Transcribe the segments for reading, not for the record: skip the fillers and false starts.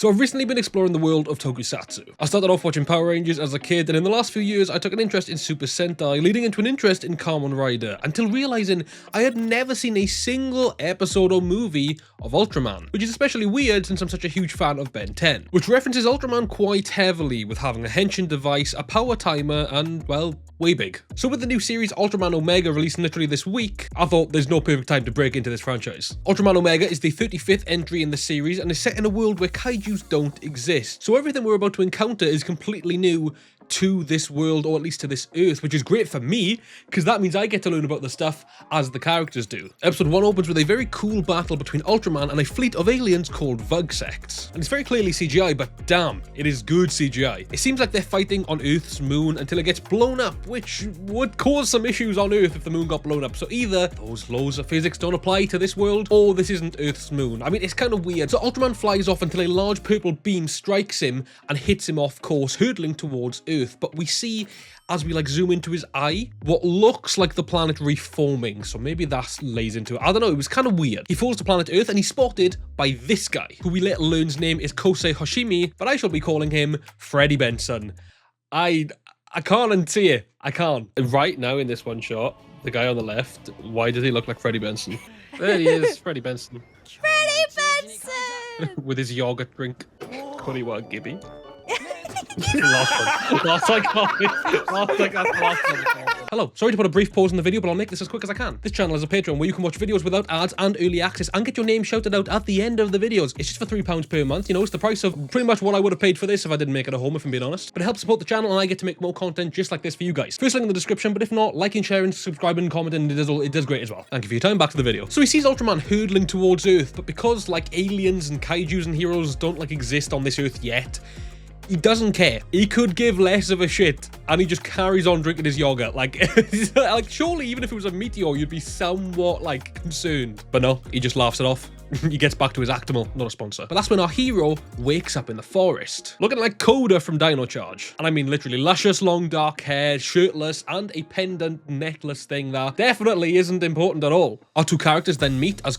So I've recently been exploring the world of Tokusatsu. I started off watching Power Rangers as a kid, and in the last few years I took an interest in Super Sentai, leading into an interest in Kamen Rider, until realizing I had never seen a single episode or movie of Ultraman, which is especially weird since I'm such a huge fan of Ben 10, which references Ultraman quite heavily, with having a henshin device, a power timer, and, well, way big. So with the new series Ultraman Omega releasing literally this week, I thought there's no perfect time to break into this franchise. Ultraman Omega is the 35th entry in the series and is set in a world where kaijus don't exist. So everything we're about to encounter is completely new to this world, or at least to this Earth, which is great for me, because that means I get to learn about the stuff as the characters do. Episode 1 opens with a very cool battle between Ultraman and a fleet of aliens called Vugsects. And it's very clearly CGI, but damn, it is good CGI. It seems like they're fighting on Earth's moon until it gets blown up, which would cause some issues on Earth if the moon got blown up. So either those laws of physics don't apply to this world, or this isn't Earth's moon. I mean, it's kind of weird. So Ultraman flies off until a large purple beam strikes him and hits him off course, hurtling towards Earth. But we see, as we zoom into his eye, what looks like the planet reforming, so maybe that lays into it. I don't know, it was kind of weird. He falls to planet Earth and he's spotted by this guy, who we later learn's name is Kosei Hoshimi, but I shall be calling him Freddy Benson. I can't unsee it. I can't. And right now in this one shot, the guy on the left, why does he look like Freddy Benson? There he is, Freddy Benson. Freddy Benson! With his yogurt drink. Cuddy what, Gibby? Last one. Hello, sorry to put a brief pause in the video, but I'll make this as quick as I can. This channel is a Patreon where you can watch videos without ads and early access and get your name shouted out at the end of the videos. It's just for £3 per month, you know, it's the price of pretty much what I would have paid for this if I didn't make it at home, if I'm being honest. But it helps support the channel and I get to make more content just like this for you guys. First link in the description, but if not, liking, sharing, subscribing, commenting, it does great as well. Thank you for your time, back to the video. So he sees Ultraman hurtling towards Earth, but because aliens and kaijus and heroes don't exist on this Earth yet, he doesn't care. He could give less of a shit, and he just carries on drinking his yogurt. Surely even if it was a meteor, you'd be somewhat concerned. But no, he just laughs it off. He gets back to his Actimal, not a sponsor. But that's when our hero wakes up in the forest, looking like Coda from Dino Charge. And I mean literally luscious, long, dark hair, shirtless, and a pendant necklace thing that definitely isn't important at all. Our two characters then meet as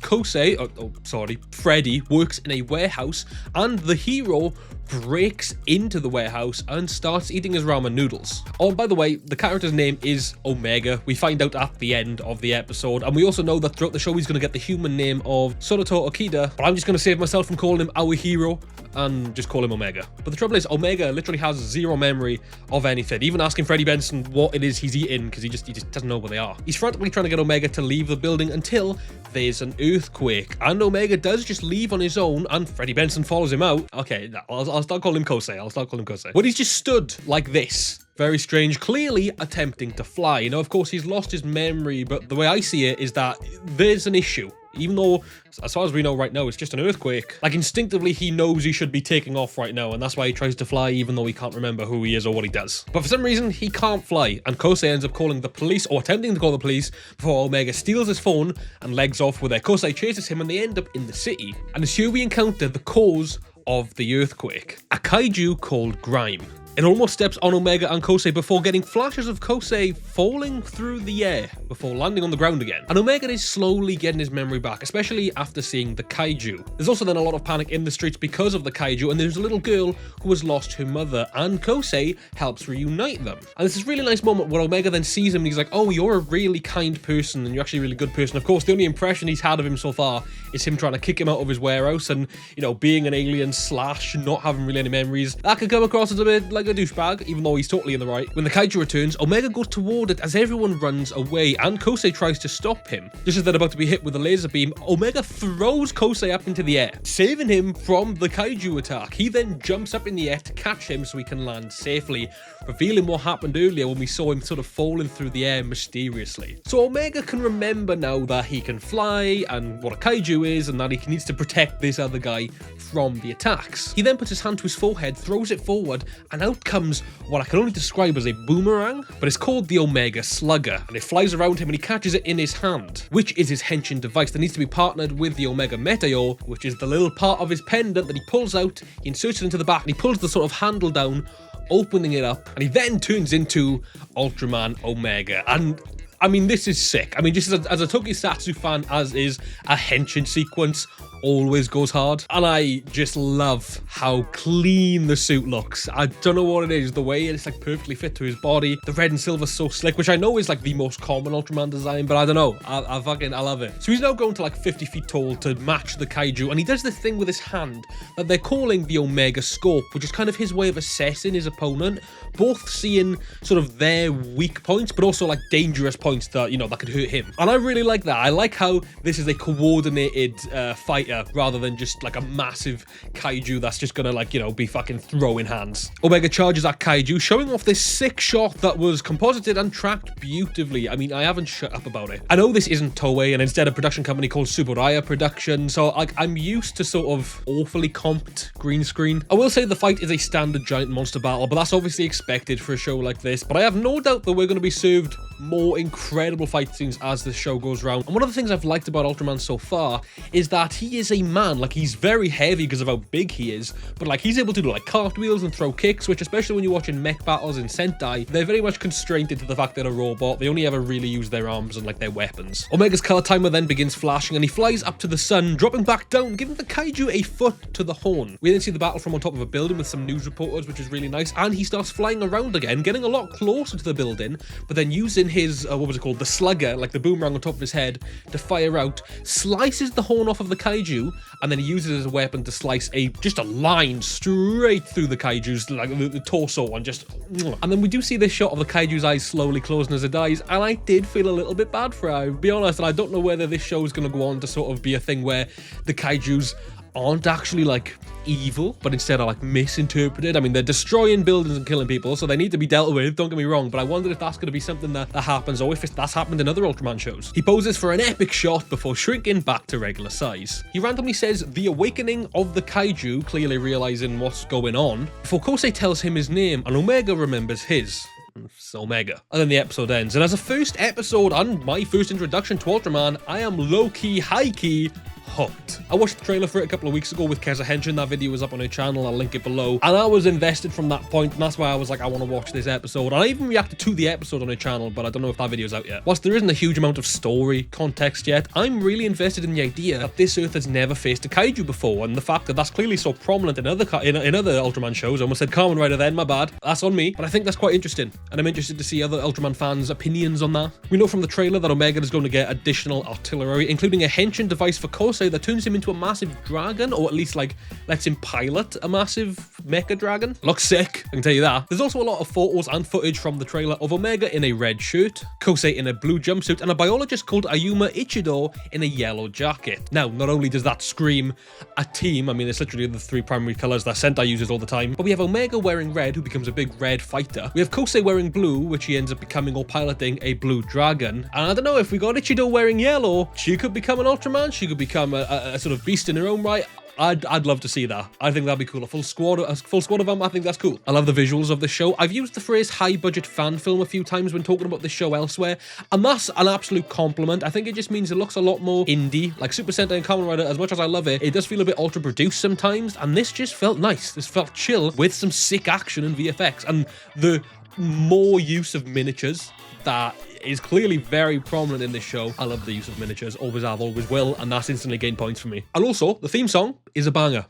Freddy works in a warehouse, and the hero breaks into the warehouse and starts eating his ramen noodles. Oh, by the way, the character's name is Omega. We find out at the end of the episode, and we also know that throughout the show he's going to get the human name of Soroto Okida, but I'm just going to save myself from calling him our hero and just call him Omega. But the trouble is, Omega literally has zero memory of anything, even asking Freddy Benson what it is he's eating, because he just doesn't know where they are. He's frantically trying to get Omega to leave the building until there's an earthquake, and Omega does just leave on his own, and Freddy Benson follows him out. Okay, I'll start calling him Kosei. But he's just stood like this. Very strange, clearly attempting to fly. You know, of course, he's lost his memory, but the way I see it is that there's an issue. Even though, as far as we know right now, it's just an earthquake. Instinctively, he knows he should be taking off right now, and that's why he tries to fly, even though he can't remember who he is or what he does. But for some reason, he can't fly, and Kosei ends up calling the police, or attempting to call the police, before Omega steals his phone and legs off with it. Kosei chases him, and they end up in the city. And it's here we encounter the cause of the earthquake, a kaiju called Grime. It almost steps on Omega and Kosei before getting flashes of Kosei falling through the air before landing on the ground again. And Omega is slowly getting his memory back, especially after seeing the kaiju. There's also then a lot of panic in the streets because of the kaiju, and there's a little girl who has lost her mother, and Kosei helps reunite them. And there's this really nice moment where Omega then sees him and he's like, oh, you're a really kind person and you're actually a really good person. Of course, the only impression he's had of him so far is him trying to kick him out of his warehouse, and, you know, being an alien / not having really any memories. That could come across as a bit like a douchebag, even though he's totally in the right. When the kaiju returns, Omega goes toward it as everyone runs away, and Kosei tries to stop him. Just as they're about to be hit with a laser beam, Omega throws Kosei up into the air, saving him from the kaiju attack. He then jumps up in the air to catch him so he can land safely, revealing what happened earlier when we saw him sort of falling through the air mysteriously. So Omega can remember now that he can fly and what a kaiju is, and that he needs to protect this other guy from the attacks. He then puts his hand to his forehead, throws it forward, and out comes what I can only describe as a boomerang, but it's called the Omega Slugger, and it flies around him and he catches it in his hand, which is his henshin device that needs to be partnered with the Omega Meteor, which is the little part of his pendant that he pulls out, he inserts it into the back, and he pulls the sort of handle down, opening it up, and he then turns into Ultraman Omega. And I mean, this is sick. I mean, just as a Tokusatsu fan, as is a henshin sequence, always goes hard. And I just love how clean the suit looks. I don't know what it is, the way it's like perfectly fit to his body. The red and silver's so slick, which I know is like the most common Ultraman design, but I don't know. I love it. So he's now going to like 50 feet tall to match the kaiju, and he does this thing with his hand that they're calling the Omega Scope, which is kind of his way of assessing his opponent, both seeing sort of their weak points, but also like dangerous points that, you know, that could hurt him. And I really like that. I like how this is a coordinated fighter rather than just like a massive kaiju that's just gonna like, you know, be fucking throwing hands. Omega charges at kaiju, showing off this sick shot that was composited and tracked beautifully. I mean, I haven't shut up about it. I know this isn't Toei and instead a production company called TSUBURAYA Production, so like I'm used to sort of awfully comped green screen. I will say the fight is a standard giant monster battle, but that's obviously expected for a show like this. But I have no doubt that we're going to be served more incredible fight scenes as the show goes round. And one of the things I've liked about Ultraman so far is that he is a man. Like, he's very heavy because of how big he is, but like he's able to do like cartwheels and throw kicks, which especially when you're watching mech battles in Sentai, they're very much constrained to the fact they're a robot. They only ever really use their arms and like their weapons. Omega's color timer then begins flashing and he flies up to the sun, dropping back down, giving the kaiju a foot to the horn. We then see the battle from on top of a building with some news reporters, which is really nice, and he starts flying around again, getting a lot closer to the building, but then using his, what was it called, the slugger, like the boomerang on top of his head, to fire out, slices the horn off of the kaiju, and then he uses it as a weapon to slice just a line straight through the kaiju's, like the torso, and just, and then we do see this shot of the kaiju's eyes slowly closing as it dies, and I did feel a little bit bad for it, I'll be honest, and I don't know whether this show is going to go on to sort of be a thing where the kaijus aren't actually like evil, but instead are like misinterpreted. I mean, they're destroying buildings and killing people, so they need to be dealt with, don't get me wrong, but I wondered if that's going to be something that happens, or if that's happened in other Ultraman shows. He poses for an epic shot before shrinking back to regular size. He randomly says, "The awakening of the kaiju," clearly realizing what's going on, before Kosei tells him his name, and Omega remembers his. It's Omega. And then the episode ends, and as a first episode and my first introduction to Ultraman, I am low-key, high-key hooked. I watched the trailer for it a couple of weeks ago with Keza Henshin. That video is up on her channel, I'll link it below, and I was invested from that point, and that's why I was like, I want to watch this episode. And I even reacted to the episode on her channel, but I don't know if that video's out yet. Whilst there isn't a huge amount of story context yet, I'm really invested in the idea that this Earth has never faced a kaiju before, and the fact that that's clearly so prominent in other Ultraman shows. I almost said Kamen Rider then, my bad, that's on me, but I think that's quite interesting, and I'm interested to see other Ultraman fans' opinions on that. We know from the trailer that Omega is going to get additional artillery, including a Henshin device for Kosei that turns him into a massive dragon, or at least like lets him pilot a massive mecha dragon. Looks sick, I can tell you that. There's also a lot of photos and footage from the trailer of Omega in a red shirt, Kosei in a blue jumpsuit, and a biologist called Ayuma Ichido in a yellow jacket. Now, not only does that scream a team, I mean, it's literally the three primary colors that Sentai uses all the time, but we have Omega wearing red, who becomes a big red fighter. We have Kosei wearing blue, which he ends up becoming or piloting a blue dragon. And I don't know, if we got Ichido wearing yellow, she could become an Ultraman, she could become a sort of beast in her own right. I'd love to see that. I think that'd be cool. A full squad of them, I think that's cool. I love the visuals of this show. I've used the phrase high budget fan film a few times when talking about this show elsewhere, and that's an absolute compliment. I think it just means it looks a lot more indie. Like Super Sentai and Kamen Rider, as much as I love it, it does feel a bit ultra produced sometimes, and this just felt nice. This felt chill with some sick action and VFX, and the more use of miniatures that is clearly very prominent in this show. I love the use of miniatures, always have, always will, and that's instantly gained points for me. And also, the theme song is a banger.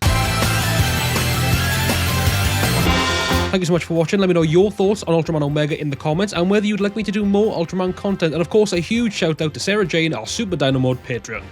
Thank you so much for watching. Let me know your thoughts on Ultraman Omega in the comments, and whether you'd like me to do more Ultraman content. And of course, a huge shout out to Sarah Jane, our Super Dynamo Patreon.